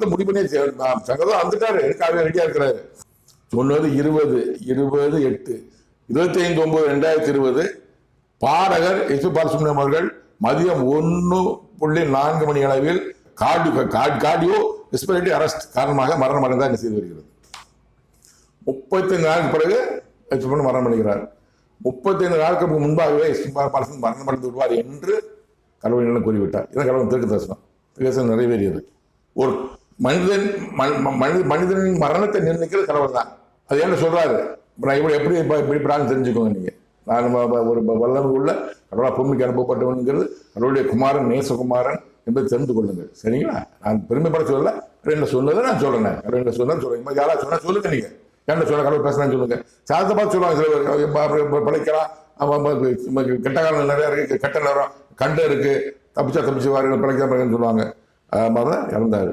முடிவு பண்ணி சங்கரம் வந்துட்டாரு, ரெடியா இருக்கிறாரு. சொன்னது 25/9/2020 பாடகர் எஸ். பாலசுப்ரமணியம் அவர்கள் மதியம் 1:04 மணி அளவில் கார்டியோ ரெஸ்பிரேட்டரி அரெஸ்ட் காரணமாக மரணம் அடைந்தார் என்ன செய்து வருகிறது. 35 நாளுக்கு பிறகு மரணம் அடைகிறார். 35 நாட்களுக்கு முன்பாகவே எஸ். பாலசுப்ரமணியம் மரணம் அடைந்து விடுவார் என்று கடவுள் கூறிவிட்டார். இதான் கடவுள் தெற்கு தரிசனம் நிறைவேறியது. ஒரு மனிதனின் மரணத்தை நிர்ணயிக்கிறது கடவுள் தான். அது என்ன சொல்றாரு, எப்படி தெரிஞ்சுக்கோங்க நீங்க. நான் ஒரு வல்லமை உள்ள கடவுளா பூமிக்கு அனுப்பப்பட்டவனுங்கிறது கடவுளுடைய குமாரன், நேசகுமாரன் என்பதை தெரிந்து கொள்ளுங்கள். சரிங்களா? நான் பெருமைப்பட சொல்லல, என்ன சொன்னதை நான் சொல்றேன். கடவுள் என்ன சொன்னா சொல்றேன். யாரா சொன்னா சொல்லுங்க, நீங்க என்ன சொல்ல கடவுள் பேசுறான்னு சொல்லுங்க. சாதத்தை பார்த்து சொல்லுவாங்க சில பிழைக்கலாம், கெட்ட காலம் நிறைய இருக்கு, கெட்ட நேரம் கண்டு இருக்கு, தப்பிச்சு பிழைக்க சொல்லுவாங்க. அது மாதிரிதான் இறந்தாரு.